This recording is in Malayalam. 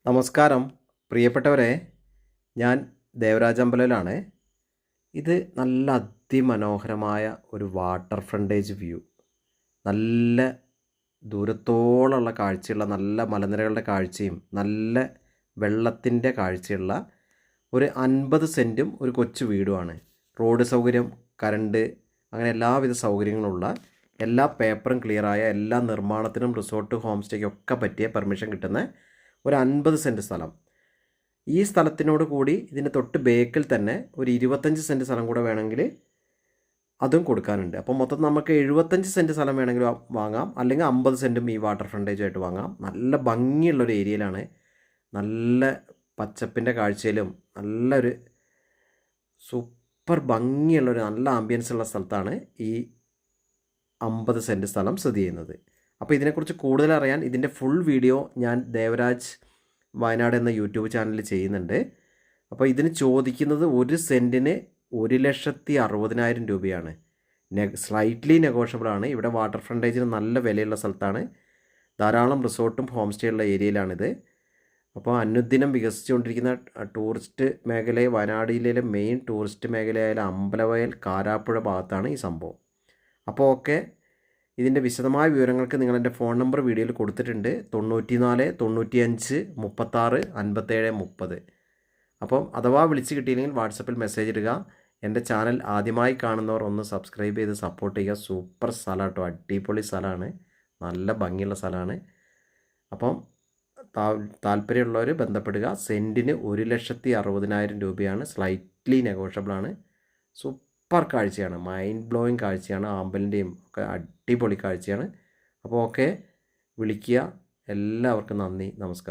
നമസ്കാരം പ്രിയപ്പെട്ടവരെ, ഞാൻ ദേവരാജ് അമ്പലയിലാണ്. ഇത് നല്ല അതിമനോഹരമായ ഒരു വാട്ടർ ഫ്രണ്ടേജ് വ്യൂ, നല്ല ദൂരത്തോളമുള്ള കാഴ്ചയുള്ള നല്ല മലനിരകളുടെ കാഴ്ചയും നല്ല വെള്ളത്തിൻ്റെ കാഴ്ചയുള്ള ഒരു 50 സെൻറ്റും ഒരു കൊച്ചു വീടുമാണ്. റോഡ് സൗകര്യം, കറണ്ട്, അങ്ങനെ എല്ലാവിധ സൗകര്യങ്ങളുള്ള, എല്ലാ പേപ്പറും ക്ലിയറായ, എല്ലാ നിർമ്മാണത്തിനും റിസോർട്ട് ഹോം സ്റ്റേക്കൊക്കെ പറ്റിയ പെർമിഷൻ കിട്ടുന്ന ഒരു 50 സെൻറ്റ് സ്ഥലം. ഈ സ്ഥലത്തിനോട് കൂടി ഇതിന് തൊട്ട് ബേക്കിൽ തന്നെ ഒരു 25 സെൻറ്റ് സ്ഥലം കൂടെ വേണമെങ്കിൽ അതും കൊടുക്കാനുണ്ട്. അപ്പോൾ മൊത്തം നമുക്ക് 75 സെൻറ്റ് സ്ഥലം വേണമെങ്കിൽ വാങ്ങാം, അല്ലെങ്കിൽ 50 സെൻറ്റും ഈ വാട്ടർ ഫ്രണ്ടേജായിട്ട് വാങ്ങാം. നല്ല ഭംഗിയുള്ളൊരു ഏരിയയിലാണ്, നല്ല പച്ചപ്പിൻ്റെ കാഴ്ചയിലും നല്ലൊരു സൂപ്പർ ഭംഗിയുള്ളൊരു നല്ല ആംബിയൻസ് ഉള്ള സ്ഥലത്താണ് ഈ 50 സെൻറ്റ് സ്ഥലം സ്ഥിതി ചെയ്യുന്നത്. അപ്പോൾ ഇതിനെക്കുറിച്ച് കൂടുതൽ അറിയാൻ ഇതിൻ്റെ ഫുൾ വീഡിയോ ഞാൻ ദേവരാജ് വയനാട് എന്ന യൂട്യൂബ് ചാനലിൽ ചെയ്യുന്നുണ്ട്. അപ്പോൾ ഇതിന് ചോദിക്കുന്നത് 1 സെൻറ്റിന് 1,60,000 രൂപയാണ്. സ്ലൈറ്റ്ലി നെഗോഷ്യബിൾ ആണ്. ഇവിടെ വാട്ടർ ഫ്രണ്ടേജിന് നല്ല വിലയുള്ള സ്ഥലത്താണ്. ധാരാളം റിസോർട്ടും ഹോം സ്റ്റേ ഉള്ള ഏരിയയിലാണിത്. അപ്പോൾ അനുദിനം വികസിച്ചുകൊണ്ടിരിക്കുന്ന ടൂറിസ്റ്റ് മേഖലയെ, വയനാടിലെ മെയിൻ ടൂറിസ്റ്റ് മേഖലയായ അമ്പലവയൽ, കാരാപ്പുഴ ഭാഗത്താണ് ഈ സംഭവം. അപ്പോൾ ഇതിൻ്റെ വിശദമായ വിവരങ്ങൾക്ക് നിങ്ങളെൻ്റെ ഫോൺ നമ്പർ വീഡിയോയിൽ കൊടുത്തിട്ടുണ്ട്. 94 95 36 57 30. അപ്പം അഥവാ വിളിച്ച് കിട്ടിയില്ലെങ്കിൽ വാട്സപ്പിൽ മെസ്സേജ് ഇടുക. എൻ്റെ ചാനൽ ആദ്യമായി കാണുന്നവർ ഒന്ന് സബ്സ്ക്രൈബ് ചെയ്ത് സപ്പോർട്ട് ചെയ്യുക. സൂപ്പർ സ്ഥലം കേട്ടോ, അടിപൊളി സ്ഥലമാണ്, നല്ല ഭംഗിയുള്ള സ്ഥലമാണ്. അപ്പം താല്പര്യമുള്ളവർ ബന്ധപ്പെടുക. സെൻറ്റിന് 1,60,000 രൂപയാണ്. സ്ലൈറ്റ്ലി നെഗോഷ്യബിളാണ്. സൂപ്പർ കാഴ്ചയാണ്, മൈൻഡ് ബ്ലോയിങ് കാഴ്ചയാണ്, ആമ്പലിൻ്റെയും ഒക്കെ അടിപൊളി കാഴ്ചയാണ്. അപ്പോൾ വിളിക്കുക. എല്ലാവർക്കും നന്ദി, നമസ്കാരം.